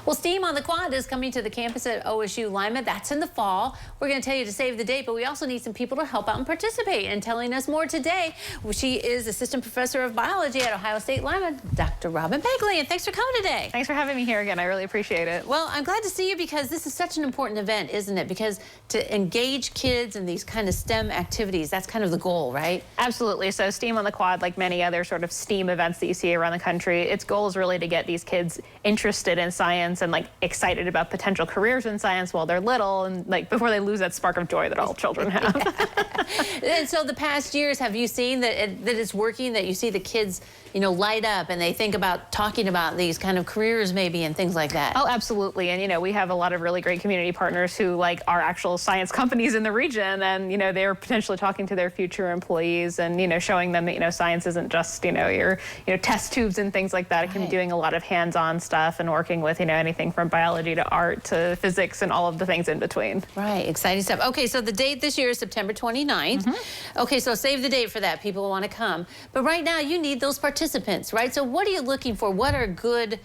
Well, STEAM on the Quad is coming to the campus at OSU Lima. That's in the fall. We're going to tell you to save the date, but we also need some people to help out and participate. And telling us more today, she is Assistant Professor of Biology at Ohio State Lima, Dr. Robin Begley. And thanks for coming today. Thanks for having me here again. I really appreciate it. Well, I'm glad to see you because this is such an important event, isn't it? Because to engage kids in these kind of STEM activities, that's kind of the goal, right? Absolutely. So STEAM on the Quad, like many other sort of STEAM events that you see around the country, its goal is really to get these kids interested in science and like excited about potential careers in science while they're little and like before they lose that spark of joy that all children have. And so the past years, have you seen that it's working, that you see the kids, you know, light up and they think about talking about these kind of careers maybe and things like that? Oh, absolutely. And, you know, we have a lot of really great community partners who like are actual science companies in the region and, you know, they're potentially talking to their future employees and, you know, showing them that, you know, science isn't just, you know, your, test tubes and things like that. It can be doing a lot of hands-on stuff and working with, you know, anything from biology to art to physics and all of the things in between. Right. Exciting stuff. Okay. So the date this year is September 29th. Okay. So save the date for that. People want to come. But right now you need those participants, right? So what are you looking for? What are good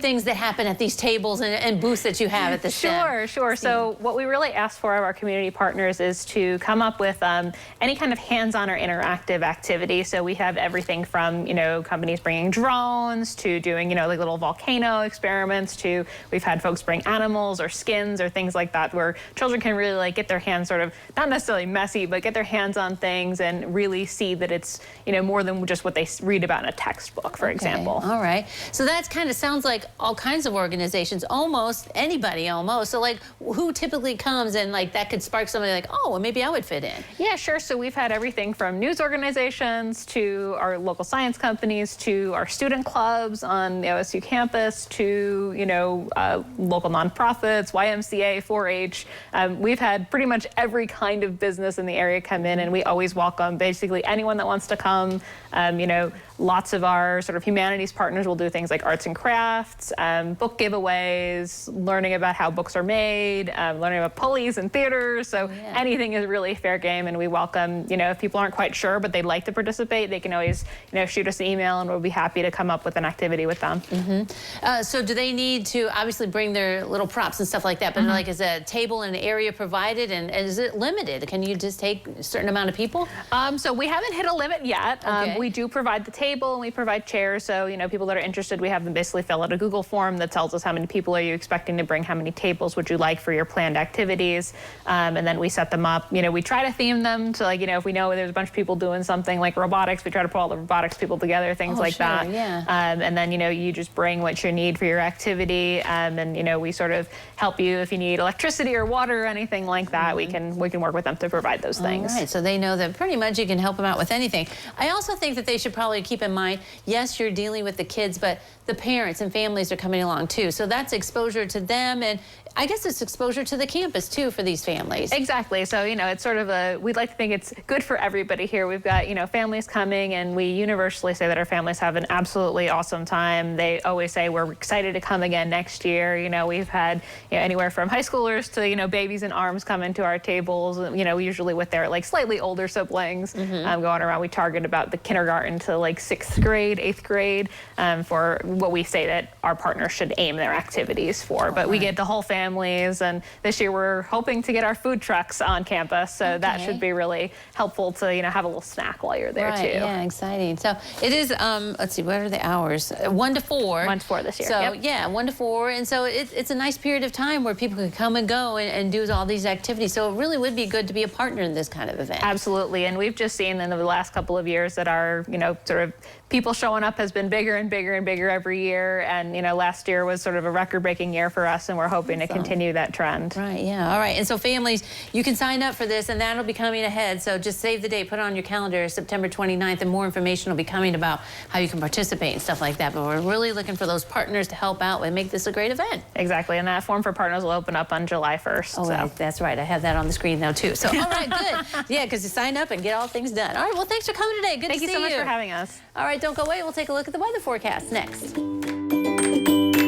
things that happen at these tables and booths that you have at the Sure. So what we really ask for of our community partners is to come up with any kind of hands-on or interactive activity. So we have everything from, you know, companies bringing drones to doing, you know, like little volcano experiments to we've had folks bring animals or skins or things like that where children can really like get their hands sort of, not necessarily messy, but get their hands on things and really see that it's, you know, more than just what they read about in a textbook, for example. All right. So that's kind of sounds like all kinds of organizations, almost anybody almost. So like who typically comes and like that could spark somebody like, oh, well, maybe I would fit in? Yeah, sure. So we've had everything from news organizations to our local science companies to our student clubs on the OSU campus to, you know, local nonprofits, YMCA, 4-H. We've had pretty much every kind of business in the area come in and we always welcome basically anyone that wants to come. You know, lots of our sort of humanities partners will do things like arts and crafts, book giveaways, learning about how books are made, learning about pulleys and theaters. So anything is really fair game, and we welcome, you know, if people aren't quite sure but they'd like to participate, they can always, you know, shoot us an email and we'll be happy to come up with an activity with them. So do they need to obviously bring their little props and stuff like that, but like is a table and an area provided and is it limited? Can you just take a certain amount of people? So we haven't hit a limit yet. We do provide the table and we provide chairs. So, you know, people that are interested, we have them basically fill out a Google form that tells us how many people are you expecting to bring, how many tables would you like for your planned activities. And then we set them up. You know, we try to theme them to like, you know, if we know there's a bunch of people doing something like robotics, we try to pull all the robotics people together, things like that. And then, you know, you just bring what you need for your activity. And, you know, we sort of help you if you need electricity or water or anything like that. We can work with them to provide those things. All right, so they know that pretty much you can help them out with anything. I also think that they should probably keep in mind, yes, you're dealing with the kids, but the parents and families are coming along too. So that's exposure to them, and I guess it's exposure to the campus too for these families. Exactly. So, you know, it's sort of we'd like to think it's good for everybody here. We've got, you know, families coming, and we universally say that our families have an absolutely awesome time. They always say we're excited to come again next year. You know, we've had, you know, anywhere from high schoolers to, you know, babies in arms come into our tables, you know, usually with their like slightly older siblings going around. We target about the kindergarten to like 6th grade, 8th grade for what we say that our partners should aim their activities for. But we get the whole families, and this year we're hoping to get our food trucks on campus, so that should be really helpful to, you know, have a little snack while you're there too. Yeah, exciting. So it is, let's see, what are the hours? 1 to 4. 1 to 4 this year. So yeah, 1 to 4, and so it's a nice period of time where people can come and go and do all these activities. So it really would be good to be a partner in this kind of event. Absolutely, and we've just seen in the last couple of years that our, you know, sort of people showing up has been bigger and bigger and bigger every year. And, you know, last year was sort of a record-breaking year for us, and we're hoping to continue that trend. Right, yeah. All right. And so families, you can sign up for this, and that'll be coming ahead. So just save the date, put it on your calendar, September 29th, and more information will be coming about how you can participate and stuff like that. But we're really looking for those partners to help out and make this a great event. Exactly. And that form for partners will open up on July 1st. Oh, right. That's right. I have that on the screen now, too. So, all right, good. Yeah, because you sign up and get all things done. All right. Well, thanks for coming today. Good to see you. Thank you so much for having us. All right. Don't go away. We'll take a look at the weather forecast next.